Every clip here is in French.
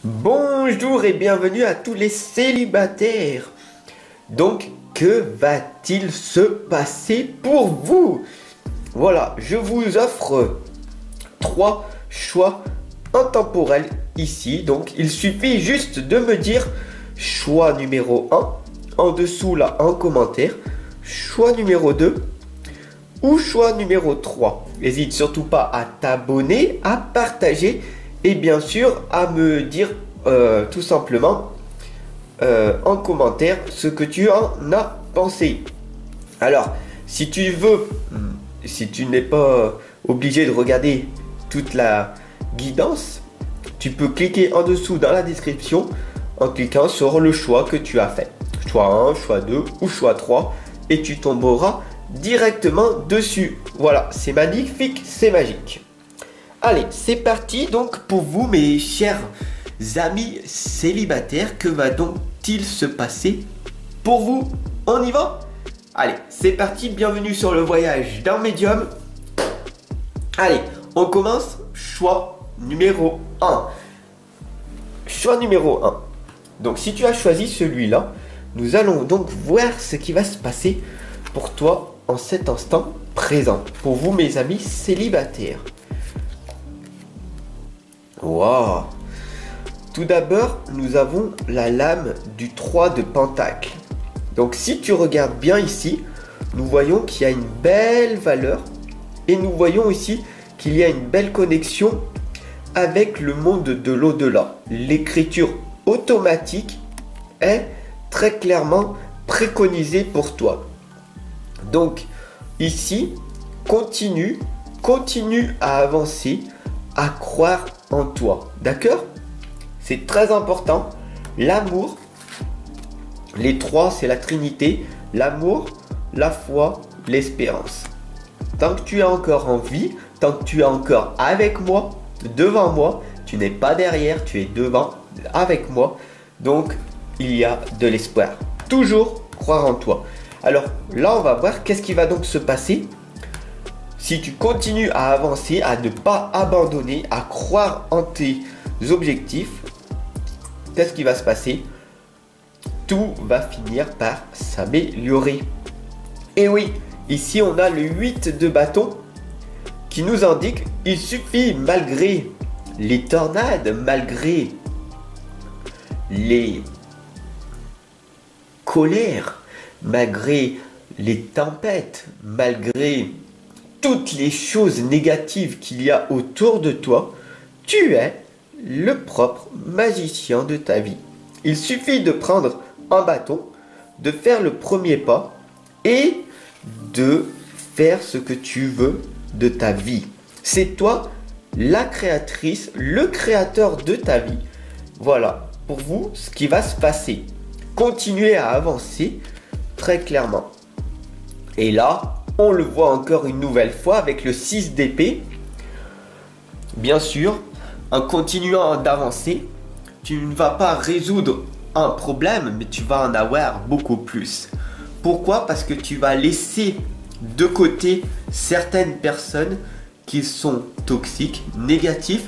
Bonjour et bienvenue à tous les célibataires. Donc, que va-t-il se passer pour vous? Voilà, je vous offre 3 choix intemporels ici. Donc, il suffit juste de me dire choix numéro 1 en dessous là en commentaire, choix numéro 2 ou choix numéro 3. N'hésite surtout pas à t'abonner, à partager et bien sûr à me dire tout simplement en commentaire ce que tu en as pensé. Alors, si tu veux, si tu n'es pas obligé de regarder toute la guidance, tu peux cliquer en dessous dans la description en cliquant sur le choix que tu as fait. Choix 1, choix 2 ou choix 3 et tu tomberas directement dessus. Voilà, c'est magnifique, c'est magique. Allez, c'est parti donc pour vous mes chers amis célibataires. Que va donc-il se passer pour vous? On y va? Allez, c'est parti, bienvenue sur le voyage d'un médium. Allez, on commence. Choix numéro 1. Choix numéro 1. Donc si tu as choisi celui-là, nous allons donc voir ce qui va se passer pour toi en cet instant présent. Pour vous mes amis célibataires. Waouh! Tout d'abord, nous avons la lame du 3 de Pentacle. Donc si tu regardes bien ici, nous voyons qu'il y a une belle valeur et nous voyons ici qu'il y a une belle connexion avec le monde de l'au-delà. L'écriture automatique est très clairement préconisée pour toi. Donc ici, continue à avancer, à croire en toi. D'accord? C'est très important. L'amour, les trois, c'est la Trinité. L'amour, la foi, l'espérance. Tant que tu es encore en vie, tant que tu es encore avec moi, devant moi, tu n'es pas derrière, tu es devant, avec moi. Donc, il y a de l'espoir. Toujours croire en toi. Alors, là, on va voir qu'est-ce qui va donc se passer si tu continues à avancer, à ne pas abandonner, à croire en tes objectifs. Qu'est-ce qui va se passer? Tout va finir par s'améliorer. Et oui, ici on a le 8 de bâton qui nous indique il suffit malgré les tornades, malgré les colères, malgré les tempêtes, malgré toutes les choses négatives qu'il y a autour de toi, tu es le propre magicien de ta vie. Il suffit de prendre un bâton, de faire le premier pas et de faire ce que tu veux de ta vie. C'est toi la créatrice, le créateur de ta vie. Voilà pour vous ce qui va se passer. Continuez à avancer très clairement. Et là, on le voit encore une nouvelle fois avec le 6 d'épée. Bien sûr, en continuant d'avancer, tu ne vas pas résoudre un problème, mais tu vas en avoir beaucoup plus. Pourquoi? Parce que tu vas laisser de côté certaines personnes qui sont toxiques, négatifs,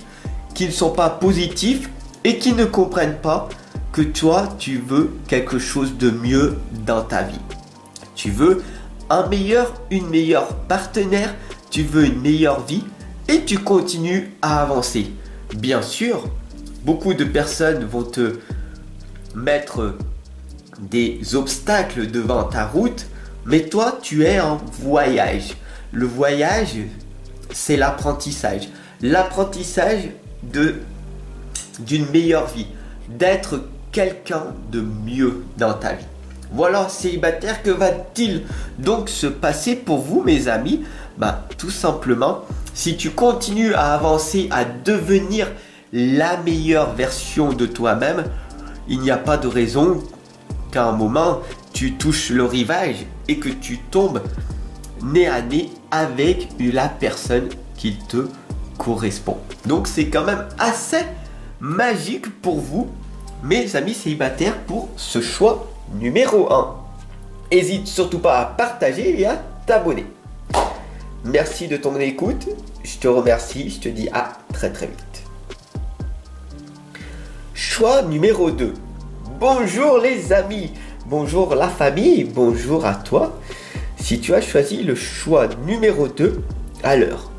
qui ne sont pas positifs et qui ne comprennent pas que toi, tu veux quelque chose de mieux dans ta vie. Tu veux une meilleure partenaire, tu veux une meilleure vie et tu continues à avancer. Bien sûr, beaucoup de personnes vont te mettre des obstacles devant ta route, mais toi, tu es en voyage. Le voyage, c'est l'apprentissage. L'apprentissage d'une meilleure vie, d'être quelqu'un de mieux dans ta vie. Voilà, célibataire, que va-t-il donc se passer pour vous, mes amis? Tout simplement, si tu continues à avancer, à devenir la meilleure version de toi-même, il n'y a pas de raison qu'à un moment, tu touches le rivage et que tu tombes nez à nez avec la personne qui te correspond. Donc, c'est quand même assez magique pour vous, mes amis célibataires, pour ce choix numéro 1. N'hésite surtout pas à partager et à t'abonner. Merci de ton écoute. Je te remercie. Je te dis à très très vite. Choix numéro 2. Bonjour les amis, bonjour la famille, bonjour à toi. Si tu as choisi le choix numéro 2, alors,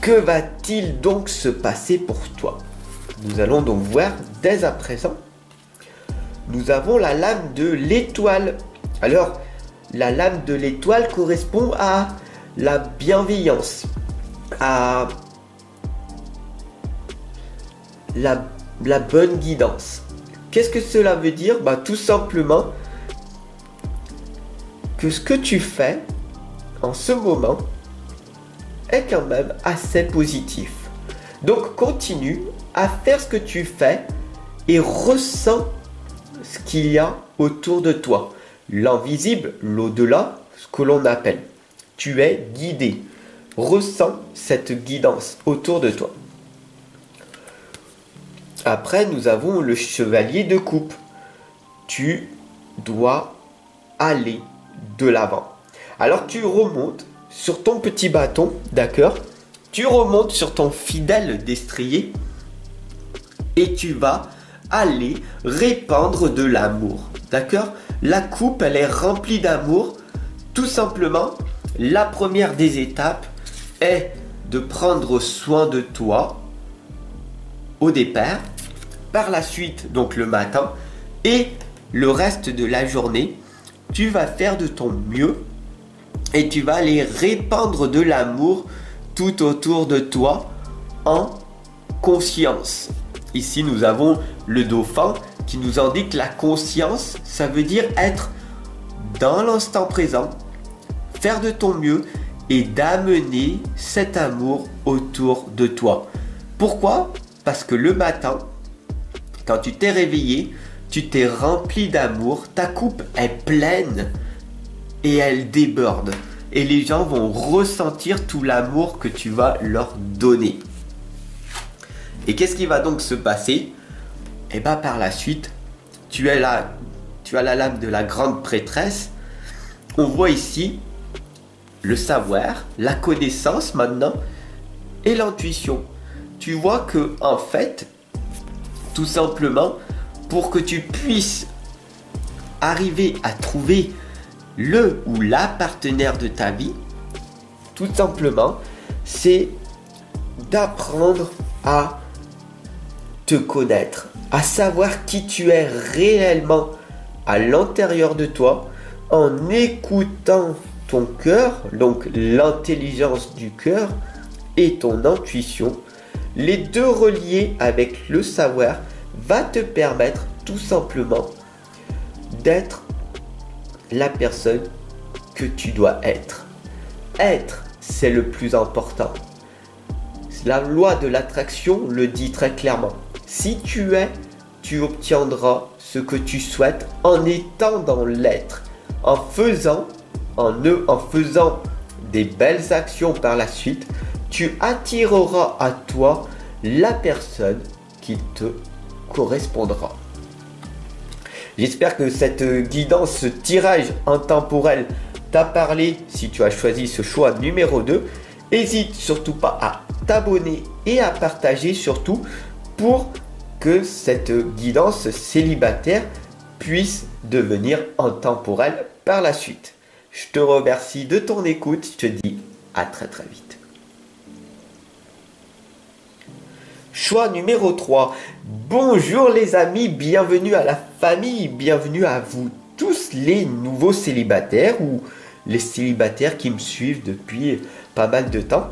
que va-t-il donc se passer pour toi? Nous allons donc voir dès à présent. Nous avons la lame de l'étoile. Alors, la lame de l'étoile correspond à la bienveillance, à la bonne guidance. Qu'est-ce que cela veut dire? Tout simplement que ce que tu fais en ce moment est quand même assez positif. Donc continue à faire ce que tu fais et ressens ce qu'il y a autour de toi. L'invisible, l'au-delà, ce que l'on appelle. Tu es guidé. Ressens cette guidance autour de toi. Après, nous avons le chevalier de coupe. Tu dois aller de l'avant. Alors tu remontes sur ton petit bâton, d'accord? Tu remontes sur ton fidèle destrier et tu vas aller répandre de l'amour, d'accord? La coupe, elle est remplie d'amour. Tout simplement, la première des étapes est de prendre soin de toi au départ, par la suite, donc le matin, et le reste de la journée, tu vas faire de ton mieux et tu vas aller répandre de l'amour tout autour de toi en conscience. Ici, nous avons le dauphin qui nous indique la conscience, ça veut dire être dans l'instant présent, faire de ton mieux et d'amener cet amour autour de toi. Pourquoi? Parce que le matin, quand tu t'es réveillé, tu t'es rempli d'amour, ta coupe est pleine et elle déborde. Et les gens vont ressentir tout l'amour que tu vas leur donner. Et qu'est-ce qui va donc se passer? Et par la suite, tu as la lame de la grande prêtresse. On voit ici le savoir, la connaissance maintenant et l'intuition. Tu vois que en fait, tout simplement, pour que tu puisses arriver à trouver le ou la partenaire de ta vie, tout simplement, c'est d'apprendre à te connaître, à savoir qui tu es réellement à l'intérieur de toi, en écoutant ton cœur, donc l'intelligence du cœur et ton intuition. Les deux reliés avec le savoir va te permettre tout simplement d'être la personne que tu dois être. Être, c'est le plus important. La loi de l'attraction le dit très clairement. Si tu es, tu obtiendras ce que tu souhaites en étant dans l'être. En faisant des belles actions par la suite, tu attireras à toi la personne qui te correspondra. J'espère que cette guidance, ce tirage intemporel t'a parlé. Si tu as choisi ce choix numéro 2, n'hésite surtout pas à t'abonner et à partager surtout pour que cette guidance célibataire puisse devenir intemporelle par la suite. Je te remercie de ton écoute. Je te dis à très très vite. Choix numéro 3. Bonjour les amis, bienvenue à la famille, bienvenue à vous tous les nouveaux célibataires ou les célibataires qui me suivent depuis pas mal de temps.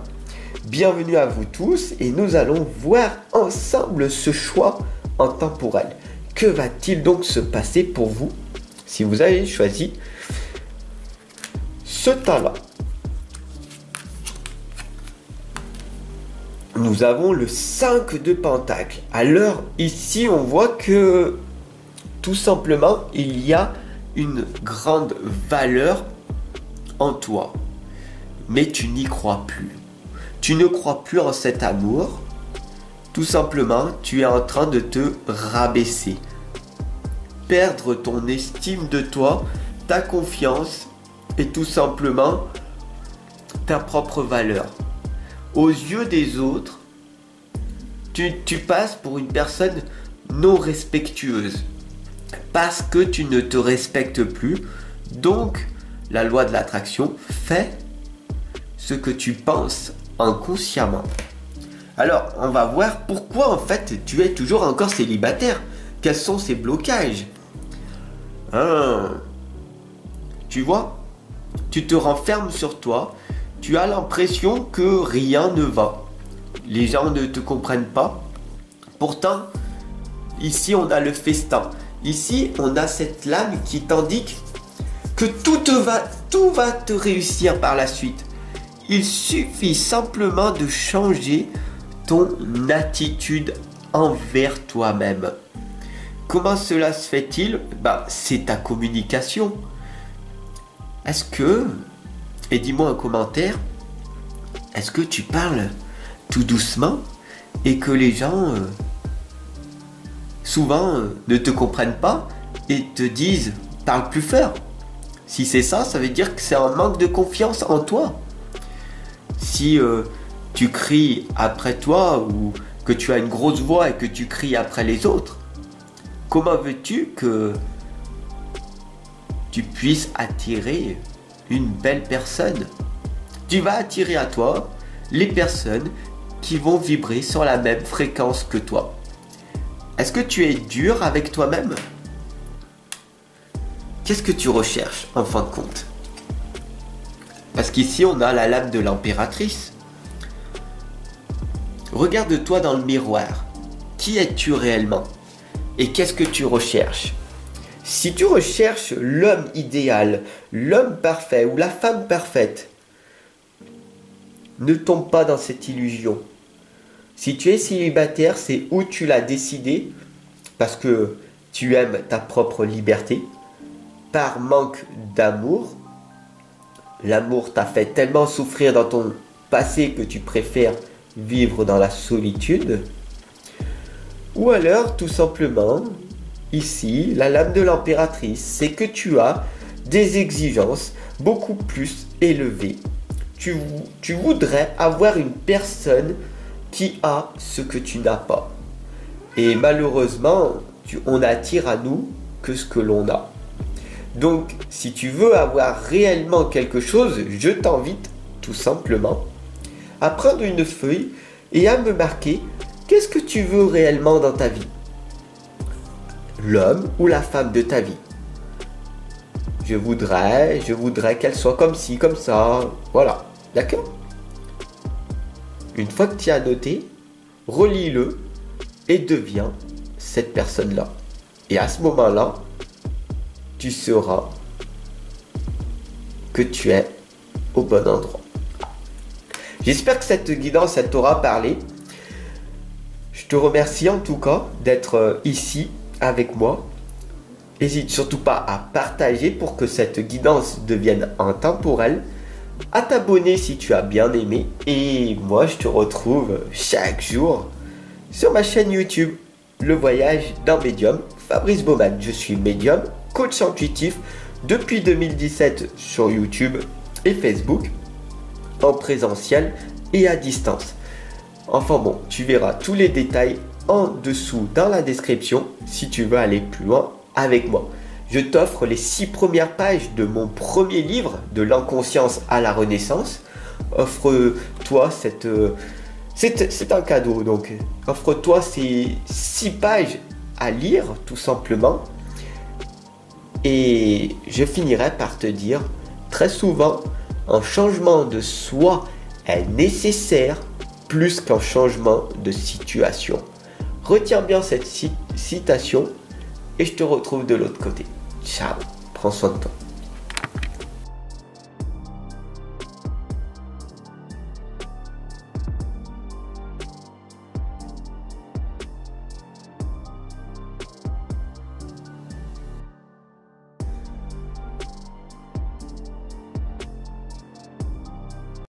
Bienvenue à vous tous et nous allons voir ensemble ce choix intemporel. Que va-t-il donc se passer pour vous si vous avez choisi ce temps-là? Nous avons le 5 de Pentacle. Alors ici on voit que tout simplement il y a une grande valeur en toi. Mais tu n'y crois plus. Tu ne crois plus en cet amour. Tout simplement, tu es en train de te rabaisser. Perdre ton estime de toi, ta confiance et tout simplement ta propre valeur. Aux yeux des autres, tu passes pour une personne non respectueuse. Parce que tu ne te respectes plus, donc la loi de l'attraction fait ce que tu penses inconsciemment. Alors, on va voir pourquoi en fait tu es toujours encore célibataire. Quels sont ces blocages? Tu vois, tu te renfermes sur toi, tu as l'impression que rien ne va. Les gens ne te comprennent pas. Pourtant, ici on a le festin. Ici, on a cette lame qui t'indique que tout va te réussir par la suite. Il suffit simplement de changer ton attitude envers toi-même. Comment cela se fait-il? C'est ta communication. Est-ce que, et dis-moi en commentaire, est-ce que tu parles tout doucement et que les gens souvent ne te comprennent pas et te disent parle plus fort? Si c'est ça, ça veut dire que c'est un manque de confiance en toi. Si tu cries après toi ou que tu as une grosse voix et que tu cries après les autres, comment veux-tu que tu puisses attirer une belle personne? Tu vas attirer à toi les personnes qui vont vibrer sur la même fréquence que toi. Est-ce que tu es dur avec toi-même? Qu'est-ce que tu recherches en fin de compte? Parce qu'ici on a la lame de l'impératrice. Regarde-toi dans le miroir. Qui es-tu réellement? Et qu'est-ce que tu recherches? Si tu recherches l'homme idéal, l'homme parfait ou la femme parfaite, ne tombe pas dans cette illusion. Si tu es célibataire, c'est où tu l'as décidé parce que tu aimes ta propre liberté, par manque d'amour. L'amour t'a fait tellement souffrir dans ton passé que tu préfères vivre dans la solitude. Ou alors, tout simplement, ici, la lame de l'impératrice, c'est que tu as des exigences beaucoup plus élevées. Tu voudrais avoir une personne qui a ce que tu n'as pas. Et malheureusement, on attire à nous que ce que l'on a. Donc, si tu veux avoir réellement quelque chose, je t'invite tout simplement à prendre une feuille et à me marquer qu'est-ce que tu veux réellement dans ta vie. L'homme ou la femme de ta vie. Je voudrais qu'elle soit comme ci, comme ça. Voilà, d'accord? Une fois que tu as noté, relis-le et deviens cette personne-là. Et à ce moment-là, tu sauras que tu es au bon endroit. J'espère que cette guidance t'aura parlé. Je te remercie en tout cas d'être ici avec moi. N'hésite surtout pas à partager pour que cette guidance devienne intemporelle. À t'abonner si tu as bien aimé. Et moi, je te retrouve chaque jour sur ma chaîne YouTube, Le Voyage d'un Médium, Fabrice Baumann. Je suis médium, coach intuitif depuis 2017 sur YouTube et Facebook, en présentiel et à distance. Enfin bon, tu verras tous les détails en dessous dans la description si tu veux aller plus loin avec moi. Je t'offre les 6 premières pages de mon premier livre, De l'inconscience à la renaissance. Offre-toi c'est un cadeau, donc offre-toi ces 6 pages à lire tout simplement. Et je finirai par te dire très souvent, un changement de soi est nécessaire plus qu'un changement de situation. Retiens bien cette citation et je te retrouve de l'autre côté. Ciao, prends soin de toi.